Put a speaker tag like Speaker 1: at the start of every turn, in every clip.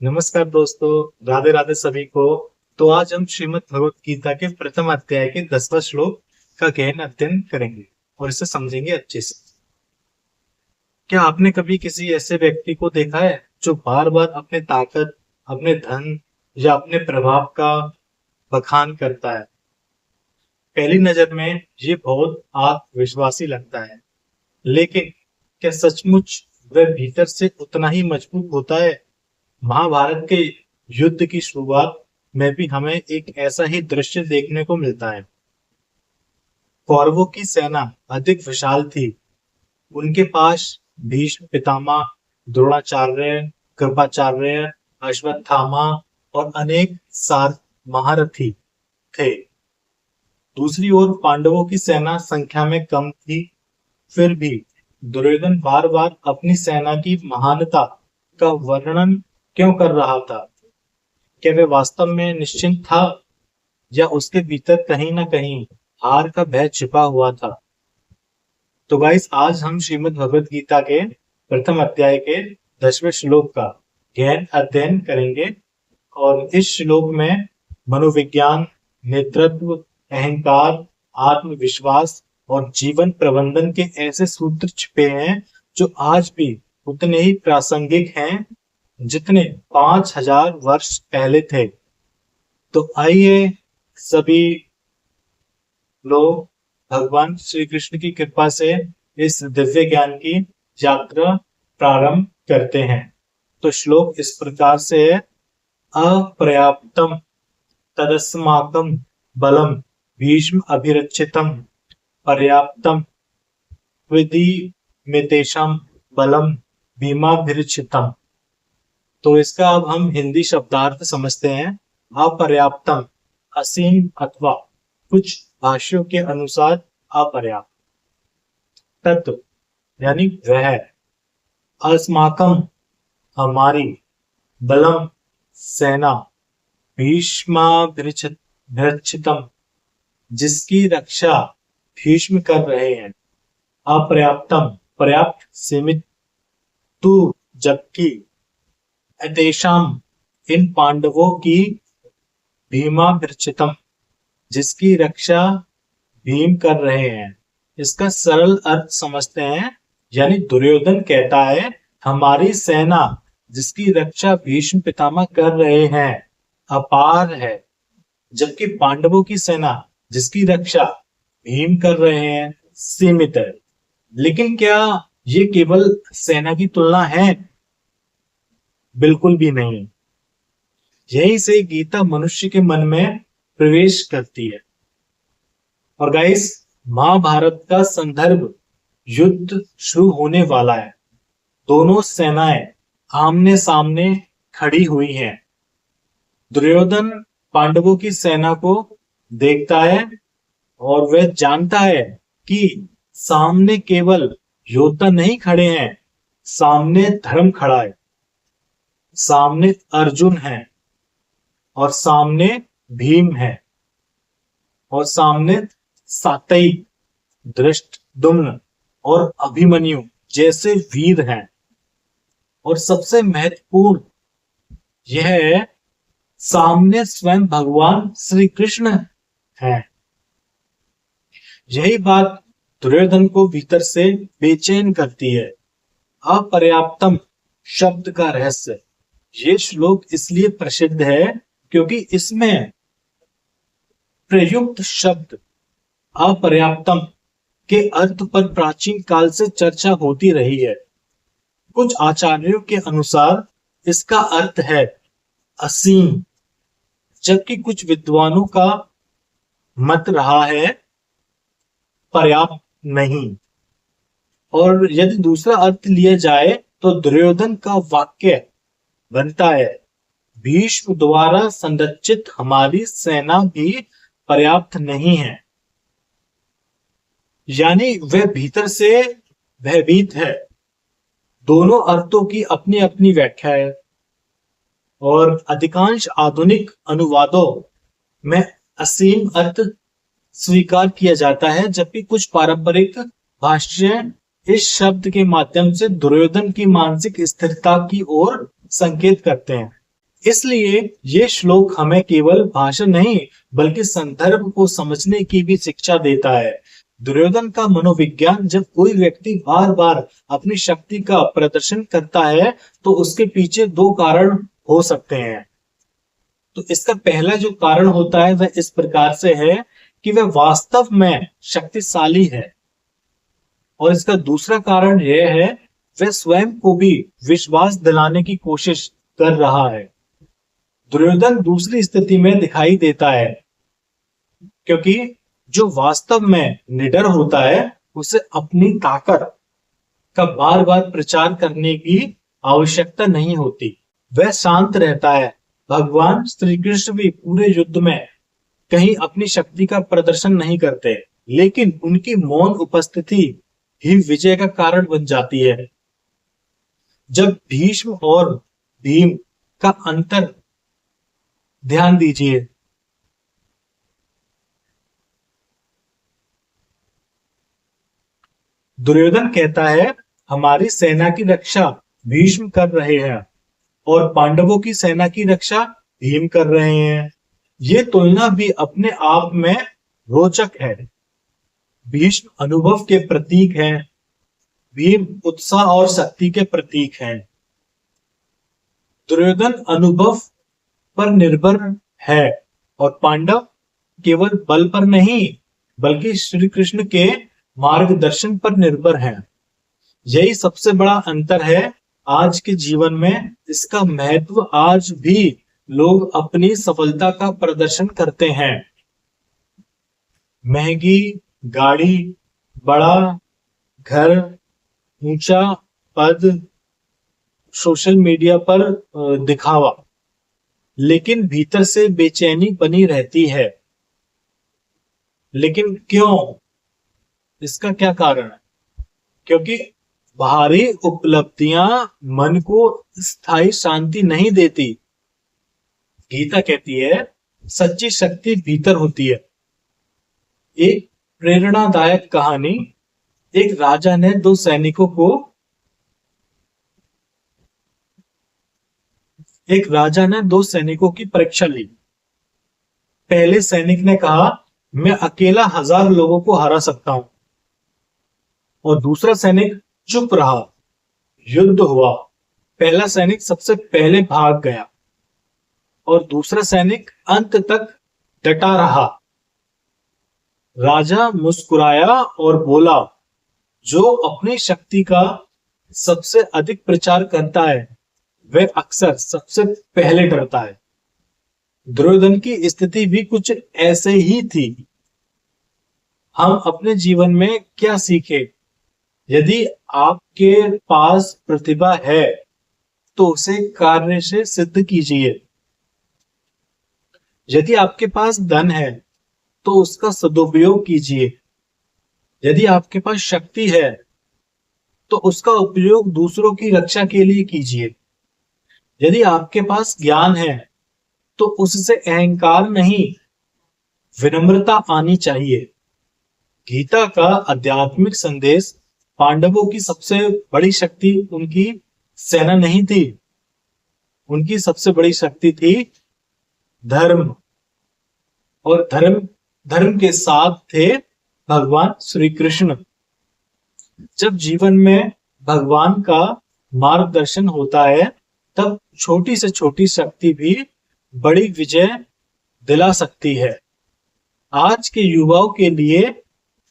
Speaker 1: नमस्कार दोस्तों, राधे राधे सभी को। तो आज हम श्रीमद् भगवत गीता के प्रथम अध्याय के 10वां श्लोक का गहन अध्ययन करेंगे और इसे समझेंगे अच्छे से। क्या आपने कभी किसी ऐसे व्यक्ति को देखा है जो बार बार अपने ताकत, अपने धन या अपने प्रभाव का बखान करता है? पहली नजर में ये बहुत आत्मविश्वासी लगता है, लेकिन क्या सचमुच वह भीतर से उतना ही मजबूत होता है? महाभारत के युद्ध की शुरुआत में भी हमें एक ऐसा ही दृश्य देखने को मिलता है। कौरवों की सेना अधिक विशाल थी। उनके पास भीष्म पितामह, द्रोणाचार्य, कृपाचार्य, अश्वत्थामा और अनेक सार महारथी थे। दूसरी ओर पांडवों की सेना संख्या में कम थी। फिर भी दुर्योधन बार बार अपनी सेना की महानता का वर्णन क्यों कर रहा था? क्या वह वास्तव में निश्चिंत था या उसके भीतर कहीं ना कहीं हार का भय छिपा हुआ था? तो गाइस, आज हम श्रीमद् भगवत गीता के प्रथम अध्याय के 10वें श्लोक का गहन अध्ययन करेंगे और इस श्लोक में मनोविज्ञान, नेतृत्व, अहंकार, आत्मविश्वास और जीवन प्रबंधन के ऐसे सूत्र छिपे हैं जो आज भी उतने ही प्रासंगिक हैं जितने 5000 वर्ष पहले थे। तो आइए सभी लोग भगवान श्री कृष्ण की कृपा से इस दिव्य ज्ञान की यात्रा प्रारंभ करते हैं। तो श्लोक इस प्रकार से है: अपर्याप्तम तदस्माकं बलम भीष्म अभिरक्षितम पर्याप्तम विधिमितेषां बलम भीमाभिरक्षितम। तो इसका अब हम हिंदी शब्दार्थ समझते हैं। अपर्याप्तम असीम अथवा कुछ भाष्यों के अनुसार अपर्याप्त। तत्व यानी वह, अस्माकम हमारी, बलम सेना, भीष्माभिरक्षितम जिसकी रक्षा भीष्म कर रहे हैं, अपर्याप्तम पर्याप्त सीमित, तू जबकि, एतेषाम इन पांडवों की, भीमाभिरक्षितम जिसकी रक्षा भीम कर रहे हैं। इसका सरल अर्थ समझते हैं, यानी दुर्योधन कहता है हमारी सेना जिसकी रक्षा भीष्म पितामह कर रहे हैं अपार है, जबकि पांडवों की सेना जिसकी रक्षा भीम कर रहे हैं सीमित है। लेकिन क्या ये केवल सेना की तुलना है? बिल्कुल भी नहीं। यहीं से गीता मनुष्य के मन में प्रवेश करती है। और गाइस, महाभारत का संदर्भ युद्ध शुरू होने वाला है। दोनों सेनाएं आमने सामने खड़ी हुई हैं। दुर्योधन पांडवों की सेना को देखता है और वह जानता है कि सामने केवल योद्धा नहीं खड़े हैं, सामने धर्म खड़ा है, सामने अर्जुन है और सामने भीम है और सामने सातई, धृष्टद्युम्न और अभिमन्यु जैसे वीर हैं। और सबसे महत्वपूर्ण यह है, सामने स्वयं भगवान श्री कृष्ण है। यही बात दुर्योधन को भीतर से बेचैन करती है। अपर्याप्तम शब्द का रहस्य। ये श्लोक इसलिए प्रसिद्ध है क्योंकि इसमें प्रयुक्त शब्द अपर्याप्तम के अर्थ पर प्राचीन काल से चर्चा होती रही है। कुछ आचार्यों के अनुसार इसका अर्थ है असीम, जबकि कुछ विद्वानों का मत रहा है पर्याप्त नहीं। और यदि दूसरा अर्थ लिया जाए तो दुर्योधन का वाक्य बनता है, भीष्म द्वारा संरचित हमारी सेना भी पर्याप्त नहीं है। यानी वह भीतर से भयभीत है। दोनों अर्थों की अपनी अपनी व्याख्या है और अधिकांश आधुनिक अनुवादों में असीम अर्थ स्वीकार किया जाता है, जबकि कुछ पारंपरिक भाष्य इस शब्द के माध्यम से दुर्योधन की मानसिक स्थिरता की ओर संकेत करते हैं। इसलिए ये श्लोक हमें केवल भाषण नहीं बल्कि संदर्भ को समझने की भी शिक्षा देता है। दुर्योधन का मनोविज्ञान, जब कोई व्यक्ति बार बार अपनी शक्ति का प्रदर्शन करता है तो उसके पीछे दो कारण हो सकते हैं। तो इसका पहला जो कारण होता है वह इस प्रकार से है कि वह वास्तव में शक्तिशाली है, और इसका दूसरा कारण यह है वह स्वयं को भी विश्वास दिलाने की कोशिश कर रहा है। दुर्योधन दूसरी स्थिति में दिखाई देता है, क्योंकि जो वास्तव में निडर होता है उसे अपनी ताकत का बार बार प्रचार करने की आवश्यकता नहीं होती, वह शांत रहता है। भगवान श्री कृष्ण भी पूरे युद्ध में कहीं अपनी शक्ति का प्रदर्शन नहीं करते, लेकिन उनकी मौन उपस्थिति ही विजय का कारण बन जाती है। जब भीष्म और भीम का अंतर ध्यान दीजिए। दुर्योधन कहता है हमारी सेना की रक्षा भीष्म कर रहे हैं और पांडवों की सेना की रक्षा भीम कर रहे हैं। ये तुलना भी अपने आप में रोचक है। भीष्म अनुभव के प्रतीक हैं, भीम उत्साह और शक्ति के प्रतीक हैं। दुर्योधन अनुभव पर निर्भर है और पांडव केवल बल पर नहीं बल्कि श्री कृष्ण के मार्गदर्शन पर निर्भर है। यही सबसे बड़ा अंतर है आज के जीवन में। इसका महत्व आज भी लोग अपनी सफलता का प्रदर्शन करते हैं। महंगी गाड़ी, बड़ा घर, ऊंचा पद, सोशल मीडिया पर दिखावा, लेकिन भीतर से बेचैनी बनी रहती है। लेकिन क्यों? इसका क्या कारण है? क्योंकि बाहरी उपलब्धियां मन को स्थायी शांति नहीं देती। गीता कहती है सच्ची शक्ति भीतर होती है। एक प्रेरणादायक कहानी। एक राजा ने दो सैनिकों की परीक्षा ली। पहले सैनिक ने कहा मैं अकेला 1000 लोगों को हरा सकता हूं, और दूसरा सैनिक चुप रहा। युद्ध हुआ। पहला सैनिक सबसे पहले भाग गया और दूसरा सैनिक अंत तक डटा रहा। राजा मुस्कुराया और बोला जो अपनी शक्ति का सबसे अधिक प्रचार करता है वह अक्सर सबसे पहले डरता है। दुर्योधन की स्थिति भी कुछ ऐसे ही थी। हम अपने जीवन में क्या सीखे? यदि आपके पास प्रतिभा है तो उसे कार्य से सिद्ध कीजिए। यदि आपके पास धन है तो उसका सदुपयोग कीजिए। यदि आपके पास शक्ति है तो उसका उपयोग दूसरों की रक्षा के लिए कीजिए। यदि आपके पास ज्ञान है तो उससे अहंकार नहीं, विनम्रता आनी चाहिए। गीता का आध्यात्मिक संदेश पांडवों की सबसे बड़ी शक्ति उनकी सेना नहीं थी, उनकी सबसे बड़ी शक्ति थी धर्म, और धर्म के साथ थे भगवान श्री कृष्ण। जब जीवन में भगवान का मार्गदर्शन होता है तब छोटी से छोटी शक्ति भी बड़ी विजय दिला सकती है। आज के युवाओं के लिए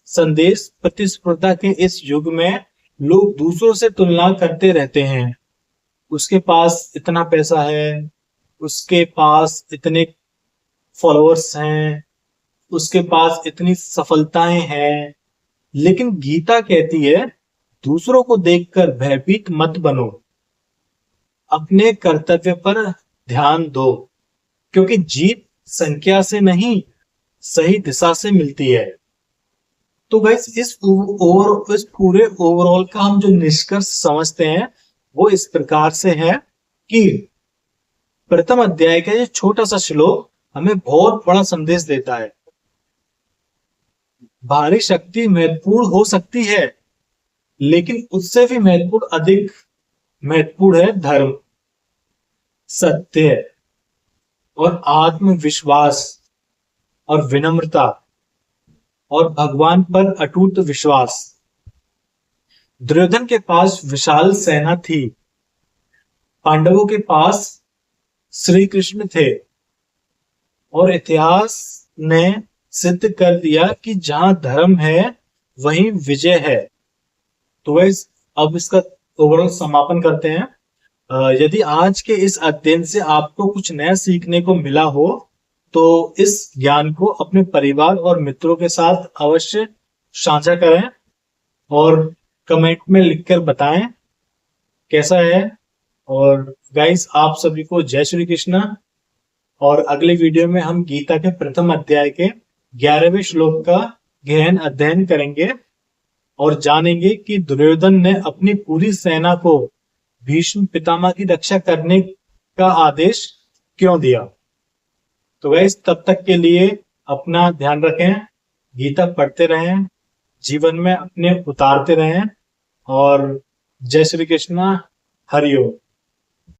Speaker 1: संदेश प्रतिस्पर्धा के इस युग में लोग दूसरों से तुलना करते रहते हैं। उसके पास इतना पैसा है, उसके पास इतने फॉलोअर्स हैं, उसके पास इतनी सफलताएं हैं। लेकिन गीता कहती है दूसरों को देखकर भयभीत मत बनो, अपने कर्तव्य पर ध्यान दो, क्योंकि जीत संख्या से नहीं सही दिशा से मिलती है। तो गाइस इस पूरे ओवरऑल का हम जो निष्कर्ष समझते हैं वो इस प्रकार से है कि प्रथम अध्याय का ये छोटा सा श्लोक हमें बहुत बड़ा संदेश देता है। बाहरी शक्ति महत्वपूर्ण हो सकती है, लेकिन उससे भी अधिक महत्वपूर्ण है धर्म, सत्य, और आत्मविश्वास और विनम्रता और भगवान पर अटूट विश्वास। दुर्योधन के पास विशाल सेना थी, पांडवों के पास श्री कृष्ण थे, और इतिहास ने सिद्ध कर दिया कि जहां धर्म है वहीं विजय है। तो गाइस अब इसका ओवरऑल समापन करते हैं। यदि आज के इस अध्ययन से आपको कुछ नया सीखने को मिला हो तो इस ज्ञान को अपने परिवार और मित्रों के साथ अवश्य साझा करें और कमेंट में लिखकर बताएं कैसा है। और गाइस आप सभी को जय श्री कृष्णा। और अगले वीडियो में हम गीता के प्रथम अध्याय के 11वें श्लोक का गहन अध्ययन करेंगे और जानेंगे कि दुर्योधन ने अपनी पूरी सेना को भीष्म पितामह की रक्षा करने का आदेश क्यों दिया। तो गाइस तब तक के लिए अपना ध्यान रखें, गीता पढ़ते रहें, जीवन में अपने उतारते रहें, और जय श्री कृष्णा, हरि ओम।